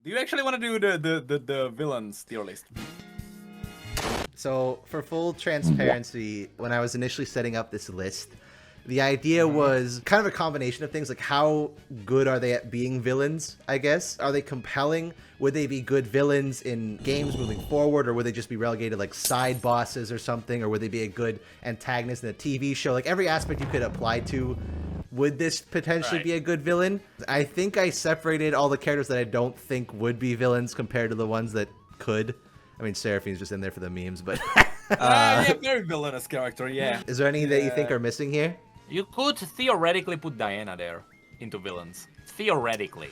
Do you actually want to do the villains tier list? So, for full transparency, when I was initially setting up this list, the idea was kind of a combination of things, like how good are they at being villains, I guess? Are they compelling? Would they be good villains in games moving forward, or would they just be relegated like side bosses or something? Or would they be a good antagonist in a TV show? Like every aspect you could apply to, would this potentially be a good villain? I think I separated all the characters that I don't think would be villains compared to the ones that could. I mean, Seraphine's just in there for the memes, but... yeah, very villainous character, yeah. Is there any that you think are missing here? You could theoretically put Diana there into villains. Theoretically.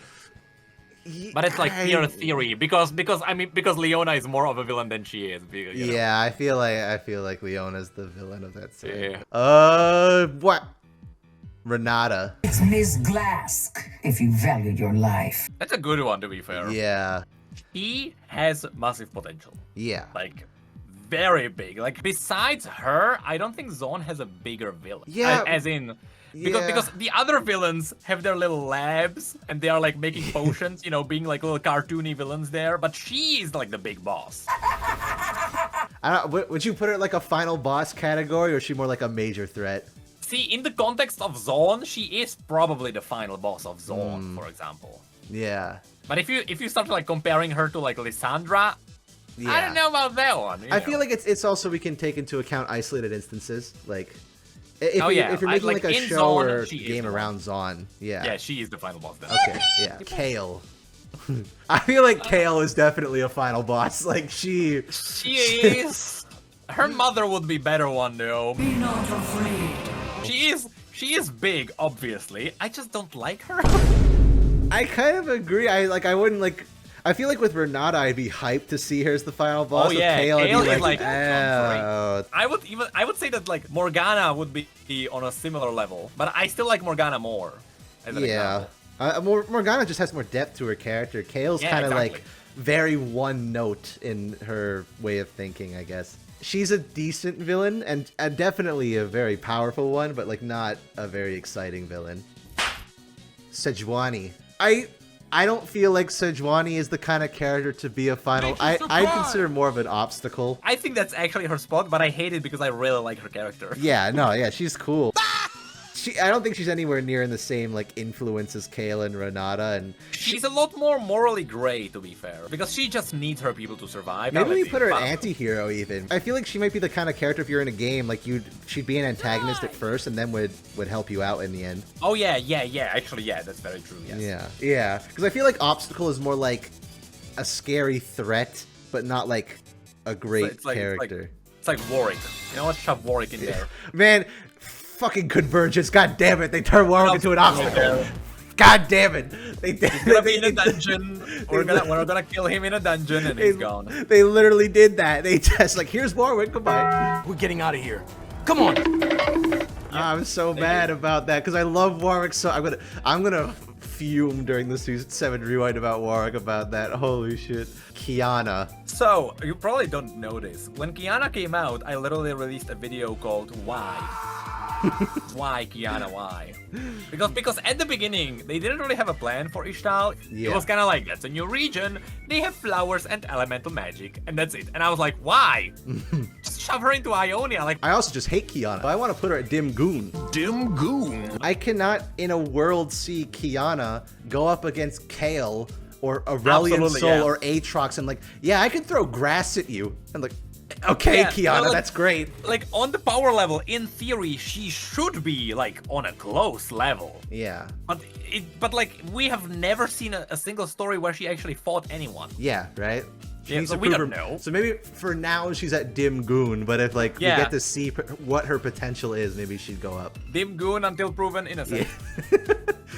But it's like pure theory because Leona is more of a villain than she is. Because, you know. Yeah, I feel like Leona's the villain of that series. Yeah. What? Renata. It's Miss Glask, if you value your life. That's a good one, to be fair. Yeah. He has massive potential. Yeah. Like, very big. Like, besides her, I don't think Zone has a bigger villain. Yeah. As in, because the other villains have their little labs and they are like making potions, you know, being like little cartoony villains there. But she is like the big boss. Would you put her like a final boss category, or is she more like a major threat? See, in the context of Zone, she is probably the final boss of Zone, for example. Yeah. But if you start like comparing her to like Lissandra, Yeah. I don't know about that one. I feel like it's also we can take into account isolated instances, like if you're making like a show Zone, or game around Zon. Yeah, she is the final boss then. Okay, yeah. Kale. I feel like Kale is definitely a final boss. Like she is. Her mother would be better one though. Be not afraid. She is big, obviously. I just don't like her. I kind of agree. I wouldn't like. I feel like with Renata, I'd be hyped to see her as the final boss. Oh yeah, Kale is like oh. I would say that like Morgana would be on a similar level, but I still like Morgana more. As an example. Morgana just has more depth to her character. Kale's kind of like very one note in her way of thinking, I guess. She's a decent villain and definitely a very powerful one, but like not a very exciting villain. Sejuani. I don't feel like Sejuani is the kind of character to be a final. I consider more of an obstacle. I think that's actually her spot, but I hate it because I really like her character. Yeah, no, yeah, she's cool. I don't think she's anywhere near in the same like influence as Kale and Renata, and she's a lot more morally gray, to be fair, because she just needs her people to survive. Maybe we put her an anti-hero even. I feel like she might be the kind of character if you're in a game, like she'd be an antagonist at first and then would help you out in the end. Oh yeah, actually, yeah, that's very true. Yes. Yeah, because I feel like obstacle is more like a scary threat, but not like a great character. It's like Warwick. You know what? Shove Warwick in there. Man. Fucking convergence! God damn it! They turned Warwick into an obstacle. God damn it! He's gonna be in a dungeon. We're gonna kill him in a dungeon, and he's gone. They literally did that. They just like, here's Warwick. Goodbye. We're getting out of here. Come on. I'm so mad about that because I love Warwick. So I'm gonna fume during the Season 7 rewind about Warwick about that. Holy shit. Kiana. So you probably don't know this. When Kiana came out, I literally released a video called "Why." Why, Kiana, why? Because at the beginning, they didn't really have a plan for Ishtal. Yeah. It was kind of like, that's a new region, they have flowers and elemental magic, and that's it. And I was like, why? Just shove her into Ionia. Like, I also just hate Kiana. I want to put her at Dim Goon. Dim Goon? I cannot, in a world, see Kiana go up against Kale or Aurelion Sol or Aatrox and like, yeah, I can throw grass at you. And like, okay, yeah, Kiana, like, that's great. Like, on the power level, in theory, she should be, like, on a close level. Yeah. But like, we have never seen a single story where she actually fought anyone. Yeah, right? Yeah, so we don't know. So maybe for now she's at Dim Goon, but if, like, we get to see what her potential is, maybe she'd go up. Dim Goon until proven innocent.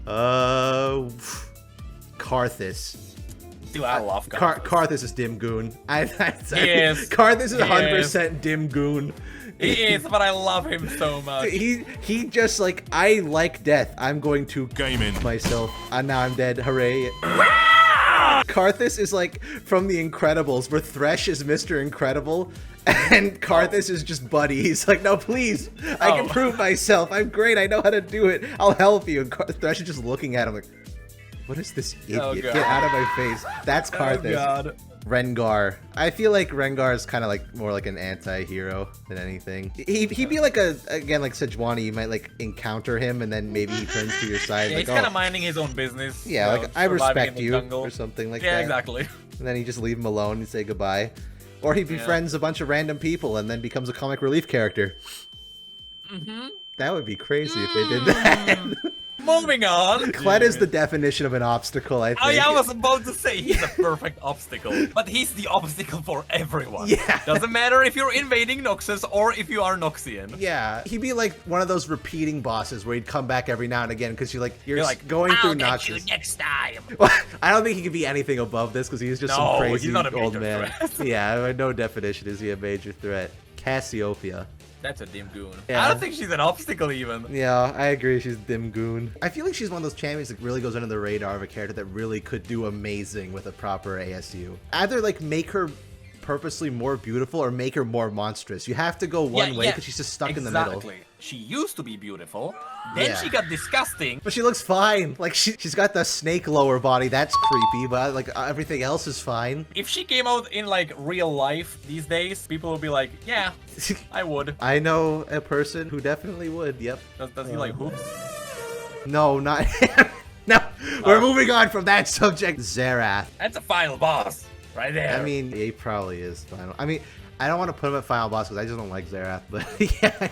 Yeah. Karthus. Dude, I love Karthus. Karthus is Dim Goon. Yes. Karthus is 100% Dim Goon. He is, but I love him so much. He just like, I like death. I'm going to game in myself. And now I'm dead. Hooray. Karthus is like from The Incredibles, where Thresh is Mr. Incredible, and Karthus is just Buddy. He's like, no, please. I can prove myself. I'm great. I know how to do it. I'll help you. And Thresh is just looking at him like, What is this idiot? Oh, Get God. out of my face. That's Oh Karthus. god. Rengar. I feel like Rengar is kind of like more like an anti-hero than anything. He'd be like again, like Sejuani, you might like encounter him and then maybe he turns to your side. Yeah, like, he's kind of minding his own business. yeah, you know, like I surviving respect in the you jungle. or something like Yeah, that. exactly. And then you just leave him alone and say goodbye. Or he befriends a bunch of random people and then becomes a comic relief character. That would be crazy if they did that. Moving on. Kled is the definition of an obstacle, I think. Oh yeah, I was about to say he's a perfect obstacle, but he's the obstacle for everyone. Yeah. Doesn't matter if you're invading Noxus or if you are Noxian. Yeah, he'd be like one of those repeating bosses where he'd come back every now and again because you're You're like going through I'll get notches. you next time. I don't think he could be anything above this because he's just No, some crazy he's not a old major man. threat. Yeah, no definition is he a major threat. Cassiopeia. That's a dim goon. Yeah. I don't think she's an obstacle even. Yeah, I agree. She's dim goon. I feel like she's one of those champions that really goes under the radar of a character that really could do amazing with a proper ASU. Either like make her purposely more beautiful or make her more monstrous. You have to go one way because she's just stuck in the middle. Exactly. She used to be beautiful, then Yeah. she got disgusting. But she looks fine. Like she's got the snake lower body. That's creepy, but like everything else is fine. If she came out in like real life these days, people would be like, yeah, I would. I know a person who definitely would. Yep. Does he like hoops? No, not him. No, we're moving on from that subject. Xerath. That's a final boss right there. I mean, he probably is final. I mean, I don't want to put him at final boss because I just don't like Xerath, but yeah.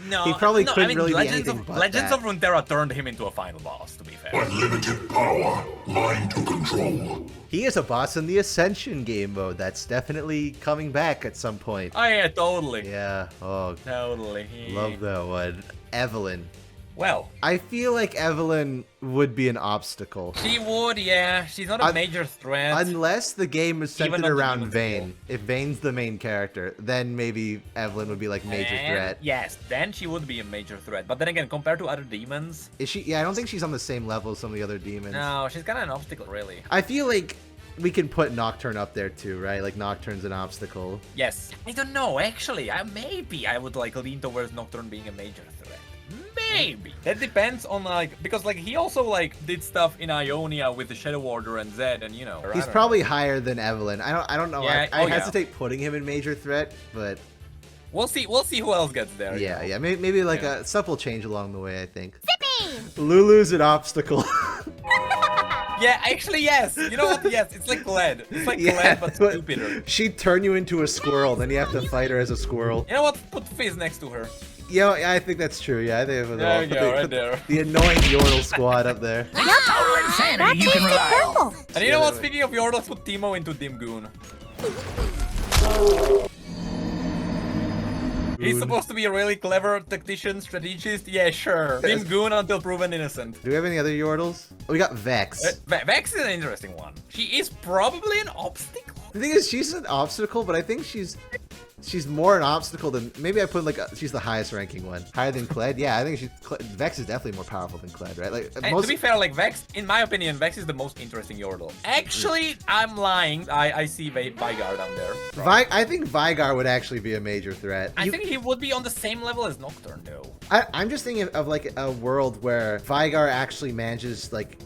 no, he probably no, couldn't I mean, really be Legends anything of, but Legends that. of Runeterra turned him into a final boss, to be fair. Unlimited power, line to control. He is a boss in the Ascension game mode. That's definitely coming back at some point. Oh yeah, totally. Yeah. Oh, Totally. love that one. Evelyn. Well, I feel like Evelyn would be an obstacle. she would, yeah. She's not a major threat. Unless the game is Even centered on the around demons Vayne. If Vayne's the main character, then maybe Evelyn would be like major And threat. yes, then she would be a major threat. But then again, compared to other demons, Is she? Yeah, I don't think she's on the same level as some of the other demons. no, she's kind of an obstacle, really. I feel like we can put Nocturne up there too, right? Like Nocturne's an obstacle. Yes. I don't know, actually. Maybe I would like lean towards Nocturne being a major threat. Maybe. That depends on like, because like he also like did stuff in Ionia with the Shadow Warder and Zed and you know. I He's don't probably know. higher than Evelyn. I don't know. Yeah, I oh, yeah. hesitate putting him in major threat, but We'll see who else gets there. you yeah, know. yeah. Maybe like Yeah. stuff will change along the way, I think. Lulu's an obstacle. Yeah, actually yes. You know what? Yes, it's like Gled. It's like Yeah, Gled but stupider. She'd turn you into a squirrel, then you have to fight her as a squirrel. You know what? Put Fizz next to her. Yeah, I think that's true. Yeah, I think There you go, right there. The annoying Yordle squad up there. Total insanity you can rely on. And you know what? Speaking of Yordles, put Teemo into Dimgoon. He's supposed to be a really clever tactician, strategist. Yeah, sure. Dimgoon until proven innocent. Do we have any other Yordles? Oh, we got Vex. Vex is an interesting one. She is probably an obstacle. The thing is, she's an obstacle, but I think she's more an obstacle than maybe I put like she's the highest ranking one, higher than Kled. Yeah, I think Vex is definitely more powerful than Kled, right? Like And to be fair, like Vex, in my opinion, Vex is the most interesting Yordle. Actually, I'm lying. I see Vygar down there. I think Vygar would actually be a major threat. I think he would be on the same level as Nocturne, though. I'm just thinking of like a world where Vygar actually manages like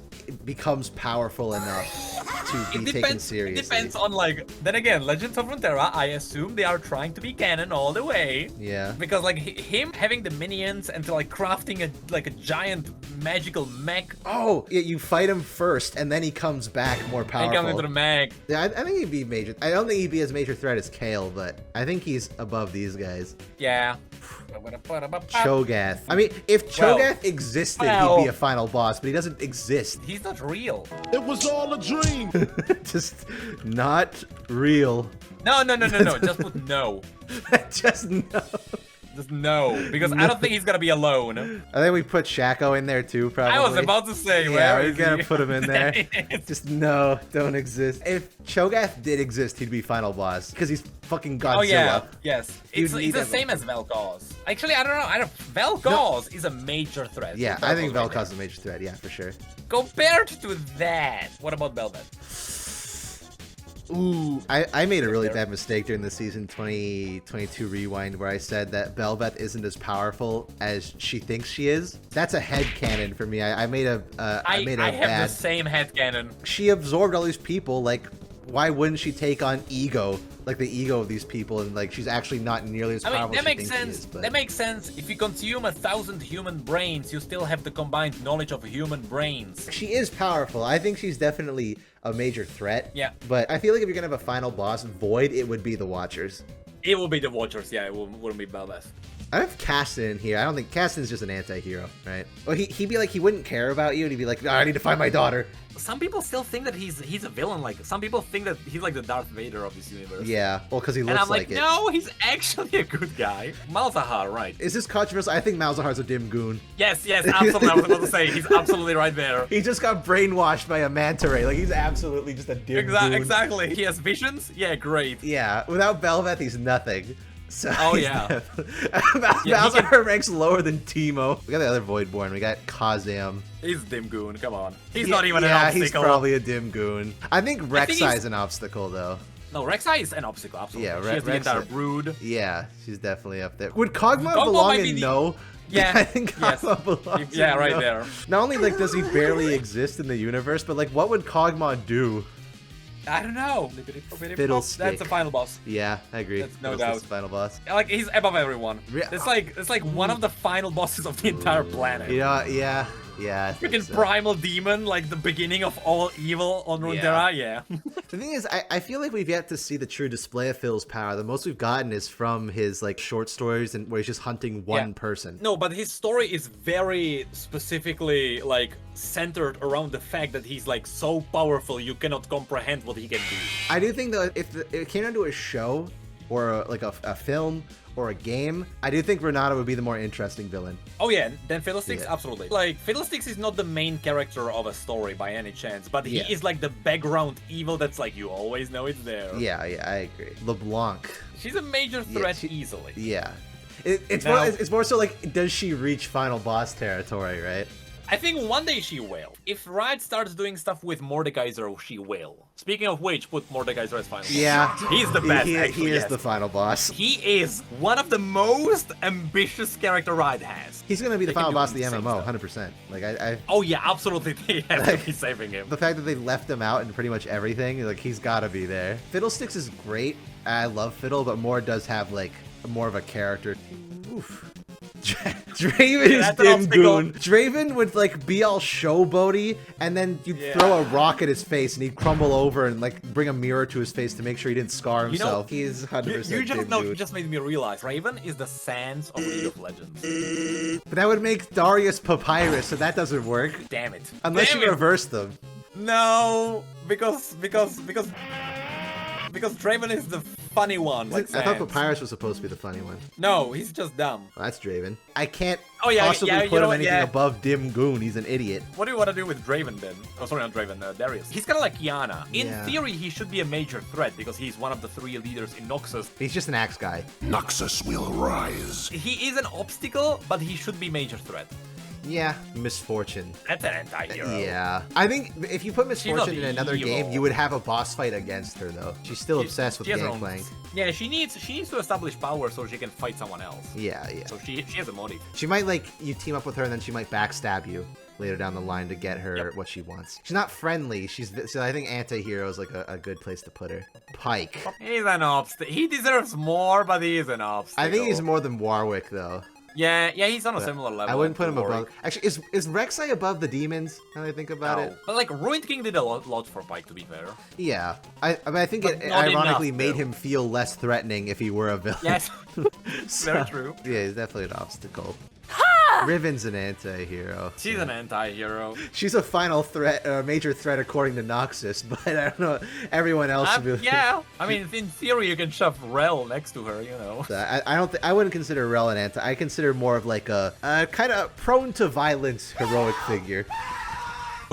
becomes powerful enough to be taken seriously. It depends on like. Then again, Legends of Runeterra. I assume they are trying to be canon all the way. Yeah. Because like him having the minions and to like crafting a giant magical mech. Oh, yeah, you fight him first, and then he comes back more He powerful. comes into the mech. Yeah, I think he'd be major. I don't think he'd be as major threat as Kale, but I think he's above these guys. Yeah. Cho'Gath. I mean, if Well- Cho'Gath existed, Well- he'd be a final boss, but he doesn't exist. He's not real. It was all a dream. Just not real. No. Just put no. Just no. Just no. Because I don't think he's gonna be alone. I think we put Shaco in there too, probably. I was about to say, Yeah, where we is gotta he? put him in there. It's- Just no, don't exist. If Cho'Gath did exist, he'd be final boss because he's fucking Godzilla. Oh yeah, yes. It's need the him. same as vel'koz. Actually, I don't know. vel'koz is a major threat. Yeah, Compared I think to vel'koz is a major threat. Yeah, for sure. Compared to that, what about bel'veth? Ooh, I made a really bad mistake during the season 2022 rewind where I said that bel'veth isn't as powerful as she thinks she is. That's a headcanon for me. I made a I have the same headcanon. She absorbed all these people. Like, why wouldn't she take on ego? Like the ego of these people, and like she's actually not nearly as powerful. That as she makes thinks sense. she is, but... That makes sense. If you consume 1,000 human brains, you still have the combined knowledge of human brains. She is powerful. I think she's definitely a major threat. Yeah. But I feel like if you're gonna have a final boss, Void, it would be the Watchers. It will be the Watchers, yeah. It wouldn't be bel'veth. I have Caston in here. I don't think Caston's just an anti-hero, right? Well, he'd be like, he wouldn't care about you, and he'd be like, oh, I need to find my daughter. Some people still think that he's a villain. Like, some people think that he's like the Darth Vader of this universe. Yeah, well, because he looks and I'm like it. No, he's actually a good guy. Malzahar, right? Is this controversial? I think Malzahar's a dim goon. Yes, absolutely. I was about to say, he's absolutely right there. He just got brainwashed by a manta ray. Like, he's absolutely just a dim goon. Exactly. He has visions? Yeah, great. Yeah, without bel'veth, he's nothing. So oh, yeah. Malzahar ranks lower than Teemo. We got the other Voidborn. We got Kazam. He's a dim goon. Come on. He's not even an obstacle. obstacle. Yeah, he's probably a dim goon. I think rek'sa is an obstacle, though. No, rek'sa is an obstacle, absolutely. Yeah, she has the entire brood. Yeah, she's definitely up there. Would Kog'Maw belong in No? Yeah. I think Kog'Maw belongs in right No. there. Not only like does he barely exist in the universe, but like what would Kog'Maw do? I don't know. Fiddlestick. That's the final boss. Yeah, I agree. That's no doubt. The final boss. Like, he's above everyone. It's like one of the final bosses of the entire planet. Yeah. Freaking so. primal demon, like the beginning of all evil on Runeterra, yeah. The thing is, I feel like we've yet to see the true display of Phil's power. The most we've gotten is from his like short stories and where he's just hunting one person. No, but his story is very specifically like centered around the fact that he's like so powerful you cannot comprehend what he can do. I do think that if it came down to a show or like a film or a game, I do think Renata would be the more interesting villain. Oh yeah, then Fiddlesticks, absolutely. Like, Fiddlesticks is not the main character of a story by any chance, but he is like the background evil that's like, you always know it's there. Yeah, I agree. LeBlanc. She's a major threat easily. Yeah. It's more so like, does she reach final boss territory, right? I think one day she will. If Riot starts doing stuff with Mordekaiser, she will. Speaking of which, put Mordekaiser as final boss. Yeah. He's the best, He actually, is the final boss. He is one of the most ambitious character Riot has. He's going to be the final boss of the MMO, 100%. Like, Oh yeah, absolutely. They have to be saving him. The fact that they left him out in pretty much everything, like, he's got to be there. Fiddlesticks is great. I love Fiddle, but Moore does have, like, more of a character. Oof. Draven is dim goon. Draven would like be all showboaty, and then you'd throw a rock at his face, and he'd crumble over and like bring a mirror to his face to make sure he didn't scar himself. He's 100% dim goon. You just made me realize Draven is the Sans of League of Legends. But that would make Darius Papyrus, so that doesn't work. Damn it! Unless you reverse them. No, because Draven is the funny one. Like I thought Papyrus was supposed to be the funny one. No, he's just dumb. Well, that's Draven. I can't possibly put him anything above dim goon. He's an idiot. What do you want to do with Draven then? Oh, sorry, not Draven, Darius. He's kind of like Kiana. In theory, he should be a major threat because he's one of the 3 leaders in Noxus. He's just an axe guy. Noxus will rise. He is an obstacle, but he should be major threat. Yeah, Misfortune. That's an anti-hero. Yeah. I think if you put Misfortune in another game, you would have a boss fight against her, though. She's still obsessed with gangplank. Yeah, she needs to establish power so she can fight someone else. Yeah. So she has a motive. She might, like, you team up with her, and then she might backstab you later down the line to get her what she wants. She's not friendly. So I think anti-hero is, like, a good place to put her. Pike. He's an obstacle. He deserves more, but he is an obstacle. I think he's more than Warwick, though. Yeah, he's on a similar level. I wouldn't put him above. Actually, is Rek'sa above the demons? Now that I think about it. But like Ruined King did a lot for Pike, to be fair. Yeah, I mean, I think it ironically made him feel less threatening if he were a villain. Yes, very true. Yeah, he's definitely an obstacle. Riven's an anti-hero. She's an anti-hero. She's a final threat, a major threat according to Noxus, but I don't know. Everyone else. Yeah, I mean, in theory, you can shove Rel next to her, you know. I wouldn't consider Rel an anti. I consider more of like a kind of prone to violence heroic figure.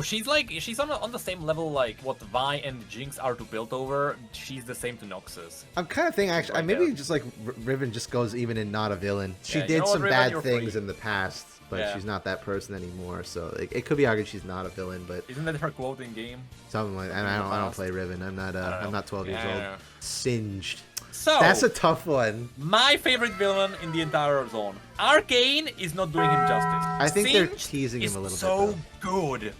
She's on the same level like what Vi and Jinx are to Piltover. She's the same to Noxus. I'm kind of thinking actually, Right maybe there. just like Riven just goes even in not a villain. She Yeah, you did know what, some Riven, bad you're things free. in the past, but Yeah. she's not that person anymore. So it could be argued she's not a villain, but Isn't that her quote in game? something like. And I don't play Riven. I'm not. I don't I'm know. not 12 years Yeah, I old. know. Singed. So That's a tough one. my favorite villain in the entire zone. Arcane is not doing him justice. I think they're Singed teasing him is a little bit, so good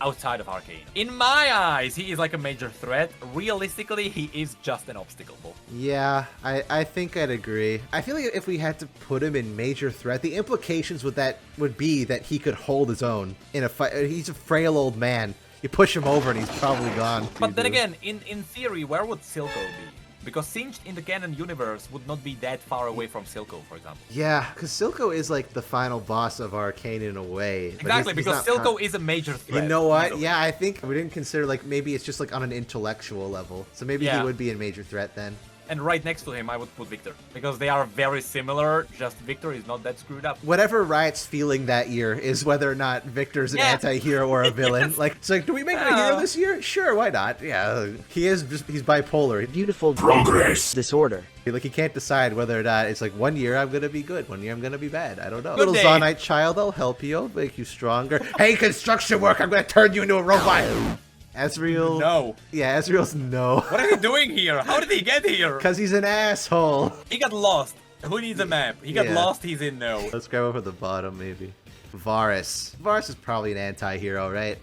outside of Arcane. In my eyes, he is like a major threat. Realistically, he is just an obstacle. Yeah, I think I'd agree. I feel like if we had to put him in major threat, the implications would be that he could hold his own in a fight. He's a frail old man. You push him over and he's probably gone. But then again, in theory, where would Silco be? Because Singed in the canon universe would not be that far away from Silco, for example. Yeah, because Silco is like the final boss of Arcane in a way. but Exactly, he's because not Silco is a major threat. You know what? easily. Yeah, I think we didn't consider like maybe it's just like on an intellectual level. So maybe he Yeah. would be a major threat then. And right next to him, I would put Victor. Because they are very similar, just Victor is not that screwed up. Whatever Riot's feeling that year is whether or not Victor's an Yeah. anti-hero or a villain. Yes. Like, it's like, do we make him a hero this year? Sure, why not? Yeah, he's bipolar. Beautiful Progress. disorder. Like, he can't decide whether or not it's like, one year I'm gonna be good, 1 year I'm gonna be bad. I don't know. Good Little day. Zonite child, I'll help you, I'll make you stronger. Hey, construction work, I'm gonna turn you into a robot. Ezreal. No. Yeah, Ezreal's no. What are you doing here? How did he get here? Because he's an asshole. He got lost. Who needs a map? He got Yeah. lost, he's in no. Let's grab over the bottom, maybe. Varus. Varus is probably an anti-hero, right?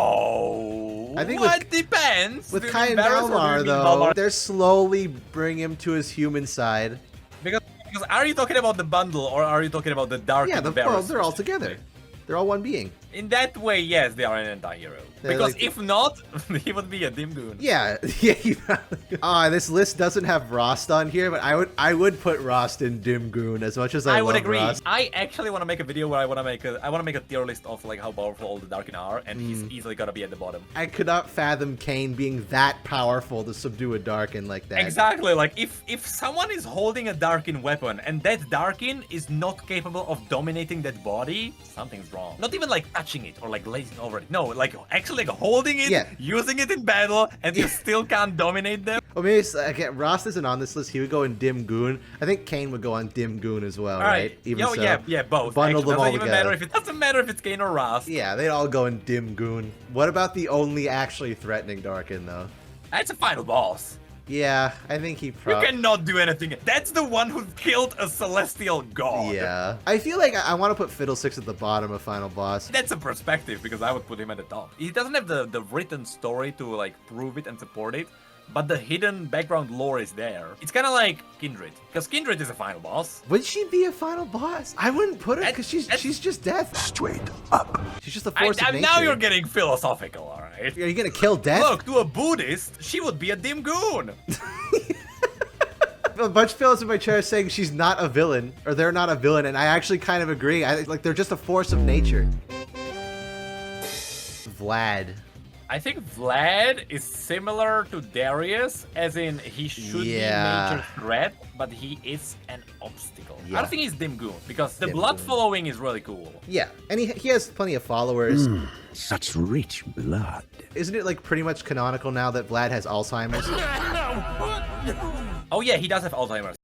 No. I think what depends. With Do you Kai mean and Varus or do you Valmar, mean though, Valmar? they're slowly bringing him to his human side. Because are you talking about the bundle or are you talking about the dark Yeah, and well, Varus they're all specifically? together. They're all one being. In that way, yes, they are an anti-hero. They're Because like- if not, he would be a Dimgoon. Yeah, yeah. This list doesn't have Rost on here, but I would put Rost in Dimgoon as much as I would love agree. Rost. I actually want to make a video where I want to make a tier list of like how powerful all the Darkin are, and he's easily gonna be at the bottom. I could not fathom Kayn being that powerful to subdue a Darkin like that. Exactly. Like if someone is holding a Darkin weapon and that Darkin is not capable of dominating that body, something's wrong. Not even like touching it or like glazing over it. No, like actually like holding it, Yeah. using it in battle, and you still can't dominate them. Well, maybe again, Rost isn't on this list. He would go in Dimgoon. I think Kayn would go on Dimgoon as well, All right. Even so, Yeah, both. Bundle Actually, them all doesn't even together. matter if it doesn't matter if it's Kayn or Rast. Yeah, they'd all go in Dimgoon. What about the only actually threatening Darkin, though? That's a final boss. Yeah, I think he You probably... cannot do anything. That's the one who killed a celestial god. Yeah. I feel like I want to put Fiddlesticks at the bottom of Final Boss. That's a perspective because I would put him at the top. He doesn't have the written story to like prove it and support it, but the hidden background lore is there. It's kind of like Kindred, because Kindred is a final boss. Would she be a Final Boss? I wouldn't put her because she's just death. Straight up. She's just a force of nature. Now you're getting philosophical, all right? Are you gonna kill death? Look, to a Buddhist, she would be a Dimgoon. A bunch of fellas in my chair saying she's not a villain, or they're not a villain, and I actually kind of agree. Like they're just a force of nature. Vlad. I think Vlad is similar to Darius, as in he should be a major threat, but he is an obstacle. I Yeah. don't think he's Dimgoon, because the Dimgoon. blood following is really cool. Yeah, and he has plenty of followers. Such rich blood. Isn't it like pretty much canonical now that Vlad has Alzheimer's? Oh yeah, he does have Alzheimer's.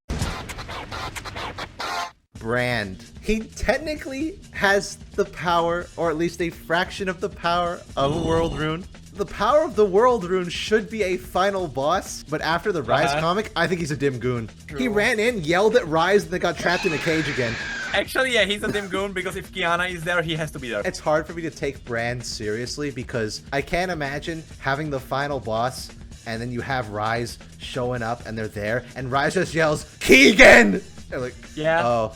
Brand. He technically has the power, or at least a fraction of the power of a World Rune. The power of the World Rune should be a final boss, but after the Rise comic, I think he's a Dimgoon. He ran in, yelled at Rise, and then got trapped in a cage again. Actually, yeah, he's a Dimgoon because if Kiana is there, he has to be there. It's hard for me to take Brand seriously because I can't imagine having the final boss and then you have Rise showing up and they're there and Rise just yells, Keegan! They're like, Yeah. oh,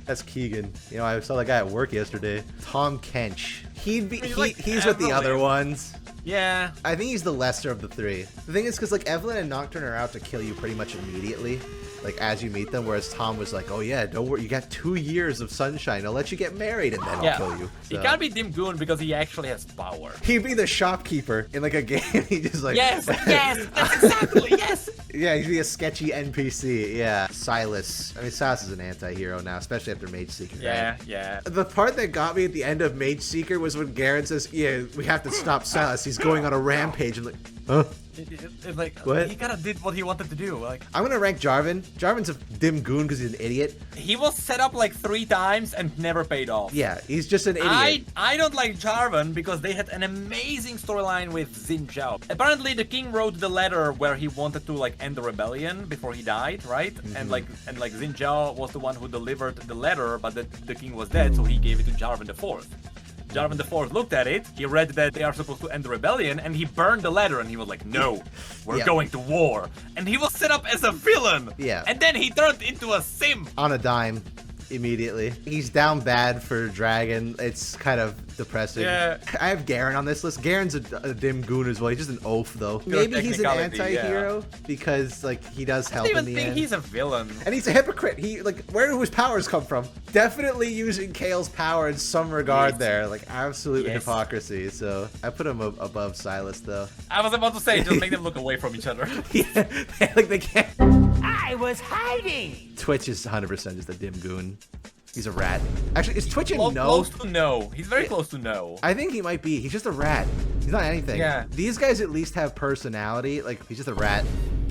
that's Keegan. You know, I saw that guy at work yesterday. Tom Kench. He's with the other ones. Yeah. I think he's the lesser of the three. The thing is, because like Evelyn and Nocturne are out to kill you pretty much immediately, like as you meet them. Whereas Tom was like, "Oh yeah, don't worry, you got 2 years of sunshine. I'll let you get married and then I'll kill you." He So- can't be Dimgoon because he actually has power. He'd be the shopkeeper in like a game. He just like Yes, yes, that's exactly, yes. Yeah, he'd be a sketchy NPC. Yeah. Silas. I mean, Silas is an anti-hero now, especially after Mage Seeker. Yeah, Right? yeah. The part that got me at the end of Mage Seeker was when Garen says, yeah, we have to stop Silas. He's going on a rampage. I'm like, huh? It's like, What? he kind of did what he wanted to do. Like, I'm going to rank Jarvan. Jarvan's a dim goon because he's an idiot. he was set up like 3 times and never paid off. Yeah, he's just an idiot. I don't like Jarvan because they had an amazing storyline with Xin Zhao. Apparently, the king wrote the letter where he wanted to like end the rebellion before he died, right? And like Xin Zhao was the one who delivered the letter, but the king was dead, so he gave it to Jarvan the Fourth. Jarvan the Fourth looked at it, he read that they are supposed to end the rebellion, and he burned the letter, and he was like, no, we're Yeah. going to war. And he was set up as a villain. Yeah. And then he turned into a sim. On a dime. Immediately. He's down bad for Dragon. It's kind of depressing. Yeah. I have Garen on this list. Garen's a dim goon as well. He's just an oaf though. Maybe he's an technicality, anti-hero because like he does I help don't in even the think end. he's a villain. And he's a hypocrite. He like where do his powers come from? Definitely using Kale's power in some regard Yes. there. Like absolute Yes. hypocrisy. So I put him above Silas though. I was about to say, just make them look away from each other. Yeah, like they can't. I was hiding. Twitch is 100% just a dim goon. He's a rat. Actually, is Twitch a Close, no? close to no. He's very close to no. I think he might be. He's just a rat. He's not anything. Yeah. These guys at least have personality. Like, he's just a rat.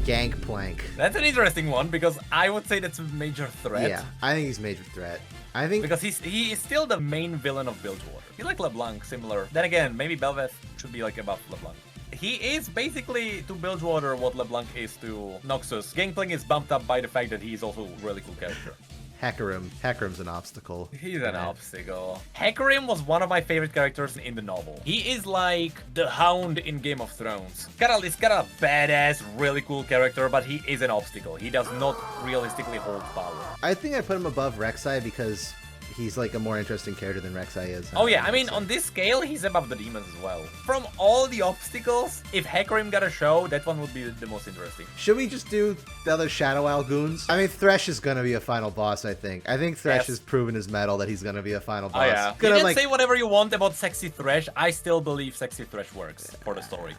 Gangplank. That's an interesting one because I would say that's a major threat. Yeah, I think he's major threat. I think Because he is still the main villain of Bilgewater. He's like LeBlanc, similar. Then again, maybe bel'veth should be like above LeBlanc. He is basically to Bilgewater what LeBlanc is to Noxus. Gangplank is bumped up by the fact that he's also a really cool character. Hecarim's an obstacle. He's an obstacle. Hecarim was one of my favorite characters in the novel. He is like the Hound in Game of Thrones. He's got a badass, really cool character, but he is an obstacle. He does not realistically hold power. I think I put him above Rek'sa because he's like a more interesting character than Rek'sa is. Oh yeah, I mean, on this scale, he's above the demons as well. From all the obstacles, if Hecarim got a show, that one would be the most interesting. Should we just do the other Shadow Owl goons? I mean, Thresh is gonna be a final boss, I think. I think Thresh Yes. has proven his mettle that he's gonna be a final boss. Oh yeah. You Gonna, can like, say whatever you want about Sexy Thresh, I still believe Sexy Thresh works for the story.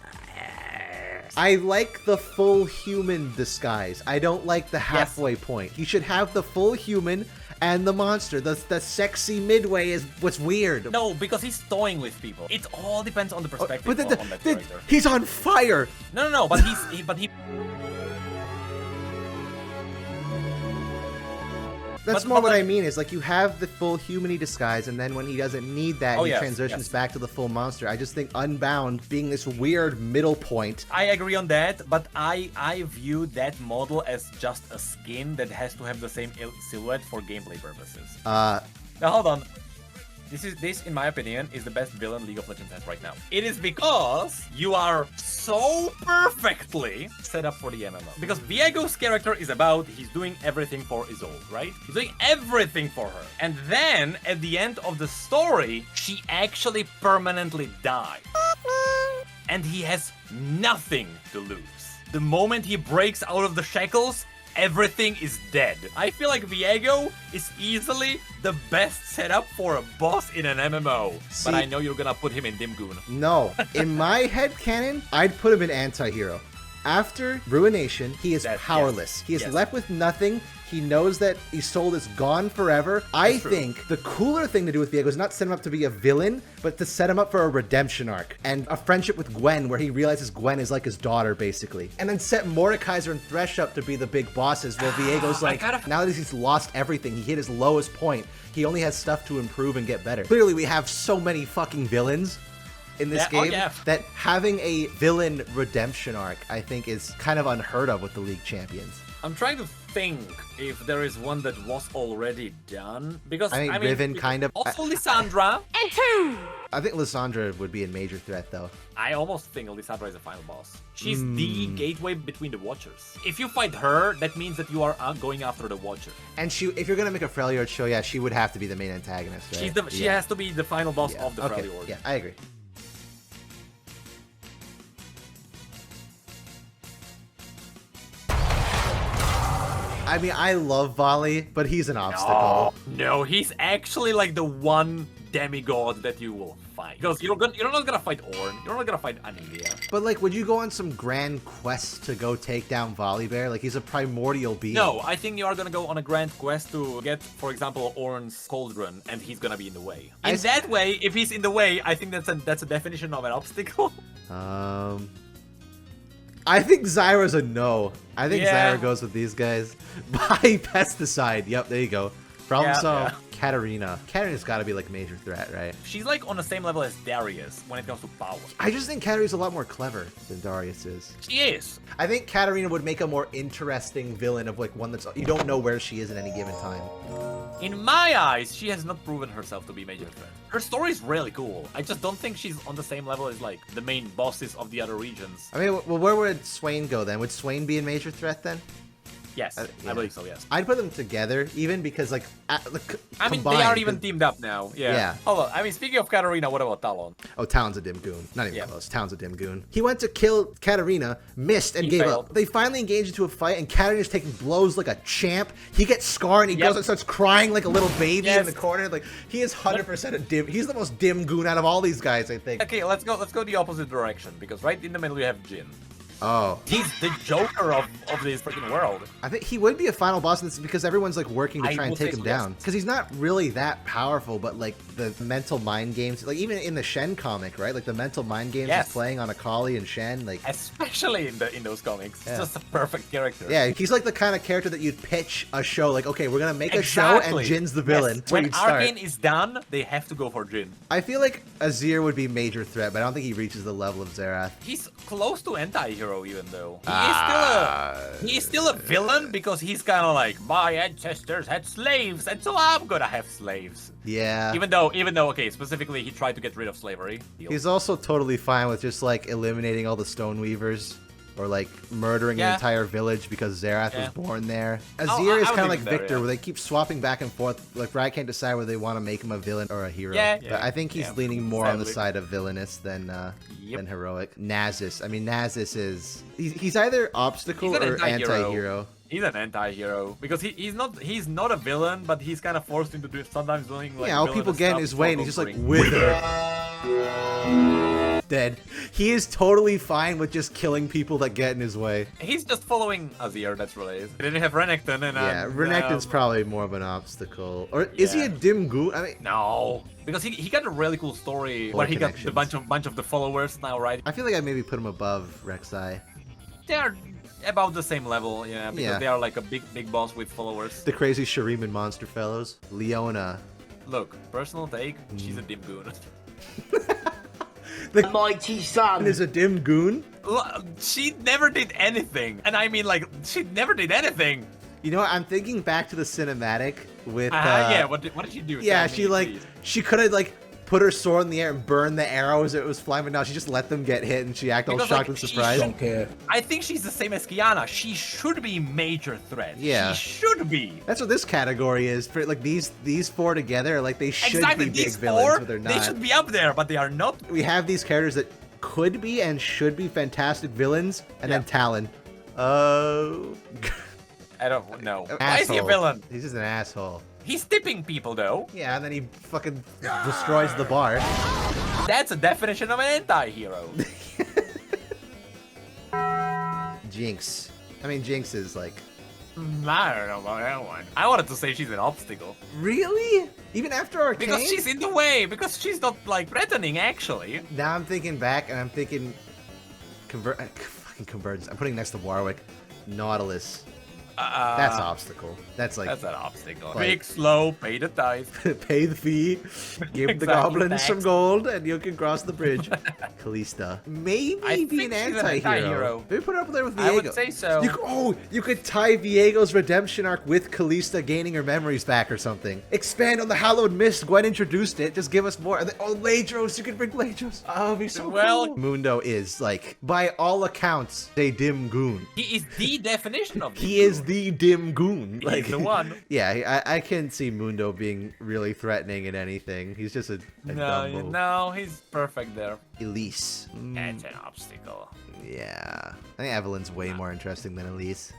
I like the full human disguise. I don't like the halfway point. You should have the full human and the monster. The sexy midway is what's weird. No, because he's toying with people. It all depends on the perspective But on that character. he's on fire. No, but he That's But more what like- I mean is like you have the full human-y disguise, and then when he doesn't need that, Oh, he yes, transitions yes. back to the full monster. I just think Unbound being this weird middle point. I agree on that, but I view that model as just a skin that has to have the same silhouette for gameplay purposes. Now hold on. This, in my opinion, is the best villain League of Legends has right now. It is because you are so perfectly set up for the MMO. Because Viego's character is about he's doing everything for Isolde, right? He's doing everything for her. And then, at the end of the story, she actually permanently dies. And he has nothing to lose. The moment he breaks out of the shackles, everything is dead. I feel like Viego is easily the best setup for a boss in an MMO. See- But I know you're gonna put him in Dimgoon. No, in my head canon, I'd put him in anti-hero. After Ruination, he is Yes. powerless. He is Yes. left with nothing. He knows that Isolde is gone forever. I true. think the cooler thing to do with Viego is not set him up to be a villain, but to set him up for a redemption arc and a friendship with Gwen where he realizes Gwen is like his daughter, basically. And then set Mordekaiser and Thresh up to be the big bosses where Viego's like, now that he's lost everything, he hit his lowest point, he only has stuff to improve and get better. Clearly, we have so many fucking villains in this Yeah, oh, game yeah. that having a villain redemption arc, I think, is kind of unheard of with the League champions. I'm trying to think if there is one that was already done. Because, I think Riven kind of- Also Lissandra. I think Lissandra would be a major threat, though. I almost think Lissandra is a final boss. She's the gateway between the Watchers. If you fight her, that means that you are going after the Watcher. And if you're gonna make a Freljord show, yeah, she would have to be the main antagonist, right? She Yeah. has to be the final boss Yeah. of the Okay. Freljord. Yeah, I agree. I mean, I love Volley, but he's an obstacle. No, he's actually like the one demigod that you will fine. Because you're not gonna fight Ornn. You're not gonna fight Amelia. But like, would you go on some grand quest to go take down Volibear? Like, he's a primordial being. No, I think you are gonna go on a grand quest to get, for example, Ornn's cauldron, and he's gonna be in the way. In that way, if he's in the way, I think that's a definition of an obstacle. I think Zyra's a no. I think Zyra goes with these guys. Buy pesticide. Yep, there you go. Problem solved. Katarina. Katarina's got to be like a major threat, right? She's like on the same level as Darius when it comes to power. I just think Katarina's a lot more clever than Darius is. She is. I think Katarina would make a more interesting villain of like one that's you don't know where she is at any given time. In my eyes, she has not proven herself to be major threat. Her story is really cool. I just don't think she's on the same level as like the main bosses of the other regions. I mean, well, where would Swain go then? Would Swain be a major threat then? Yes, I believe so, yes. I'd put them together, even because, like, I mean, they are even teamed up now. Yeah. Hold on. I mean, speaking of Katarina, what about Talon? Oh, Talon's a dim goon. Not even close. Talon's a dim goon. He went to kill Katarina, missed, and gave up. They finally engaged into a fight, and Katarina's taking blows like a champ. He gets scarred, and he goes and starts crying like a little baby in the corner. Like, he is 100% a dim. He's the most dim goon out of all these guys, I think. Okay, let's go the opposite direction, because right in the middle you have Jin. Oh. He's the Joker of this freaking world. I think he would be a final boss, and it's because everyone's like working to try and take him down. Because he's not really that powerful, but like the mental mind games, like even in the Shen comic, right? Like the mental mind games he's playing on Akali and Shen, like especially in those comics, it's just a perfect character. Yeah, he's like the kind of character that you'd pitch a show, like, okay, we're gonna make a show and Jin's the villain. Yes. When Arcane is done, they have to go for Jin. I feel like Azir would be major threat, but I don't think he reaches the level of Xerath. He's close to anti-hero even though. He is still a villain because he's kind of like, my ancestors had slaves, and so I'm gonna have slaves. Yeah. Even though, okay, specifically he tried to get rid of slavery. He's also totally fine with just like eliminating all the Stoneweavers. Or like murdering an entire village because Xerath was born there. Azir is kind of like Victor, where they keep swapping back and forth. Like, I can't decide whether they want to make him a villain or a hero. But I think he's leaning more on the side of villainous than heroic. Nasus. I mean, Nasus is he's either obstacle or anti-hero. He's an anti-hero because he's not a villain, but he's kind of forced into sometimes doing like all people get in his way, and he's just like wither. Dead. He is totally fine with just killing people that get in his way. He's just following Azir, that's what it is. They didn't have Renekton, and Renekton's probably more of an obstacle. Or is he a dim goon? I mean, no, because he got a really cool story where he got a bunch of the followers now, right? I feel like I'd maybe put him above rek'sa. They're about the same level, because they are like a big boss with followers. The crazy Shuriman monster fellows. Leona. Look, personal take, she's a dim goon. The mighty sun is a dim goon. She never did anything, and I mean, like, she never did anything. You know what? I'm thinking back to the cinematic with. What did she do? Yeah, she could have like put her sword in the air and burn the arrow as it was flying, but no, she just let them get hit and she acted all shocked and surprised. Don't care. I think she's the same as Kiana. She should be major threat. Yeah, she should be. That's what this category is for. Like these four together, like they should be big villains, but they're not. They should be up there, but they are not. We have these characters that could be and should be fantastic villains, and then Talon. I don't know. Why is he a villain? He's just an asshole. He's tipping people, though. Yeah, and then he fucking destroys the bar. That's a definition of an anti-hero. Jinx. I mean, Jinx is like... I don't know about that one. I wanted to say she's an obstacle. Really? Even after Arcane? Because she's in the way. Because she's not, like, threatening, actually. Now I'm thinking back, and I'm thinking... fucking Convergence. I'm putting next to Warwick. Nautilus. That's an obstacle. That's an obstacle. Big, slow, pay the tithe. Pay the fee. Give the goblins some gold, and you can cross the bridge. Kalista. Maybe be an anti-hero. Maybe put her up there with Viego. I would say so. You could tie Viego's redemption arc with Kalista gaining her memories back or something. Expand on the Hallowed Mist. Gwen introduced it. Just give us more. And then, Ladros. You can bring Ladros. Oh, it'd be so cool. Mundo is, like, by all accounts, a dim goon. He is the definition of He is the dim goon. Like, he's the one. Yeah, I can't see Mundo being really threatening in anything. He's just a dumbo. No, he's perfect there. Elise. That's an obstacle. Yeah. I think Evelyn's way more interesting than Elise.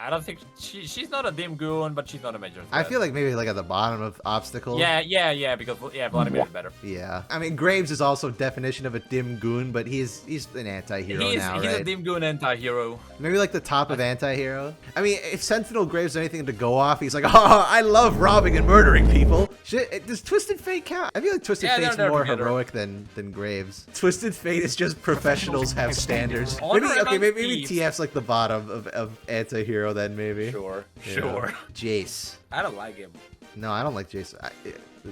I don't think she's not a dim goon, but she's not a major threat. I feel like maybe like at the bottom of obstacles. Yeah, because Vladimir is better. Yeah. I mean, Graves is also definition of a dim goon, but he's an anti-hero now, He's right? a dim goon anti-hero. Maybe like the top of anti-hero. I mean, if Sentinel Graves has anything to go off, he's like, oh, I love robbing and murdering people. Shit, does Twisted Fate count? I feel like Twisted Fate's they're more together. heroic than Graves. Twisted Fate is just professionals have standards. Honor Maybe among TF's like the bottom of anti-hero then, maybe. Sure. Jace. I don't like him. No, I don't like Jace.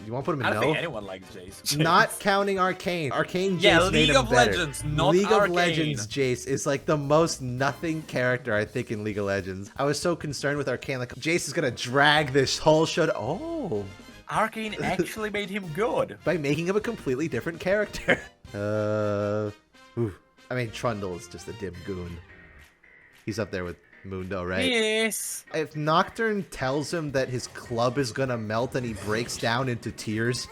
You want to put him in I don't no? think anyone likes Jace. Not counting Arcane. Arcane Jace Yeah, made League him of better. Legends, not League of Arcane. Legends Jace is like the most nothing character I think in League of Legends. I was so concerned with Arcane, like Jace is gonna drag this whole show. Oh, Arcane actually made him good. by making him a completely different character. I mean, Trundle is just a dim goon. He's up there with Mundo, right? Yes. If Nocturne tells him that his club is gonna melt and he breaks down into tears,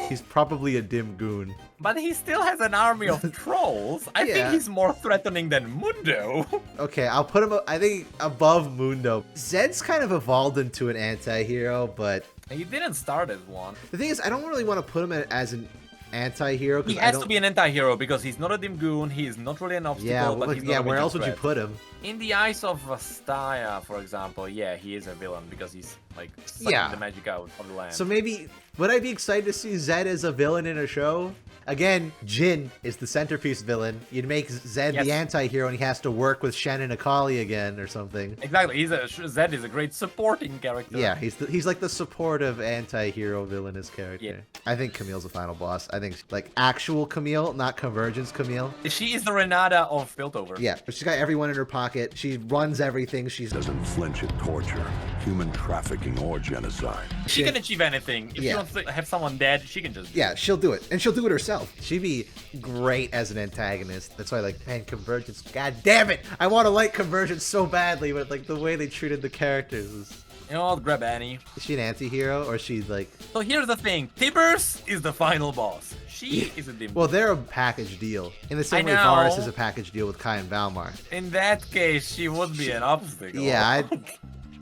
he's probably a dim goon. But he still has an army of trolls. I Yeah. think he's more threatening than Mundo. Okay, I'll put him, I think, above Mundo. Zed's kind of evolved into an anti-hero, but He didn't start as one. the thing is, I don't really want to put him as an anti-hero. He has to be an anti-hero because he's not a dim goon. He is not really an obstacle. Yeah, but he's not a where major else would you threat. put him? In the eyes of Vastaya, for example, yeah, he is a villain because he's like sucking the magic out of the land. So maybe, would I be excited to see Zed as a villain in a show? Again, Jin is the centerpiece villain. You'd make Zed the anti-hero and he has to work with Shen and Akali again or something. Exactly, Zed is a great supporting character. Yeah, he's like the supportive anti-hero villainous character. Yeah. I think Camille's the final boss. I think like actual Camille, not Convergence Camille. She is the Renata of Piltover. Yeah, but she's got everyone in her pocket. She runs everything. She's Doesn't flinch at torture, human trafficking, or genocide. She can achieve anything. If she wants to have someone dead, she can just yeah, she'll do it, and she'll do it herself. She'd be great as an antagonist. That's why, like, man, Convergence. God damn it! I want to like Convergence so badly, but like the way they treated the characters is. You know, I'll grab Annie. Is she an anti-hero or is she like? So here's the thing: Tibbers is the final boss. She is a dim. Well, they're a package deal in the same way know. Varus is a package deal with Kai and Valmar. In that case, she would be an obstacle. Yeah,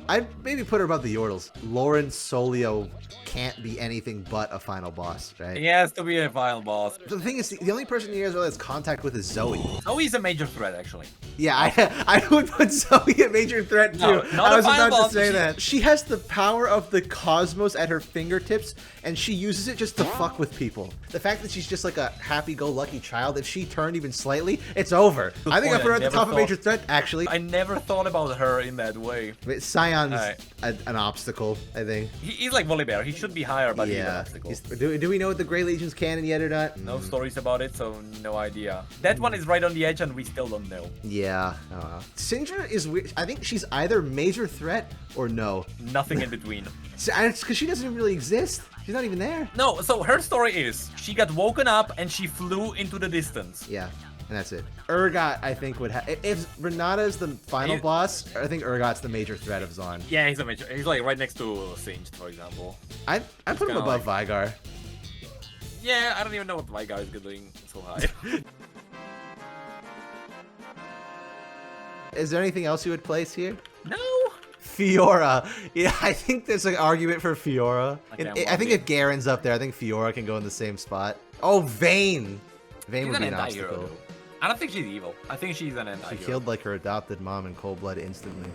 I'd maybe put her above the Yordles. Lauren Solio can't be anything but a final boss, right? He has to be a final boss. The thing is, the only person he really has contact with is Zoe. Zoe's a major threat, actually. Yeah, I would put Zoe a major threat too. No, not I a was final about to boss, say she- that. She has the power of the cosmos at her fingertips, and she uses it just to fuck with people. The fact that she's just like a happy-go-lucky child, if she turned even slightly, it's over. I think I point, put her I at the never top of thought- major threat, actually. I never thought about her in that way. But Scion's Alright. an obstacle, I think. He's like Volibear. He should be higher, but he's an Yeah. obstacle. Do we know what the Grey Legion's canon yet or not? No stories about it, so no idea. That one is right on the edge, and we still don't know. Yeah, I don't know. Syndra is weird. I think she's either major threat or no. Nothing in between. It's because she doesn't really exist. She's not even there. No, so her story is she got woken up and she flew into the distance. Yeah, and that's it. Urgot, I think, would have. If Renata is the final You- boss, I think Urgot's the major threat of Zon. Yeah, he's a major. He's like right next to Singed, for example. I put him kinda above Vigar. Yeah, I don't even know what my guy is doing so high. Is there anything else you would place here? No. Fiora. Yeah, I think there's an argument for Fiora. Okay, I think if Garen's up there, I think Fiora can go in the same spot. Oh, Vayne. Vayne She's would an be an anti-hero. obstacle. Though. I don't think she's evil. I think she's an She anti-hero. killed like her adopted mom in cold blood instantly.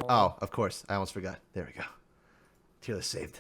Oh, of course. I almost forgot. There we go. Tier list saved.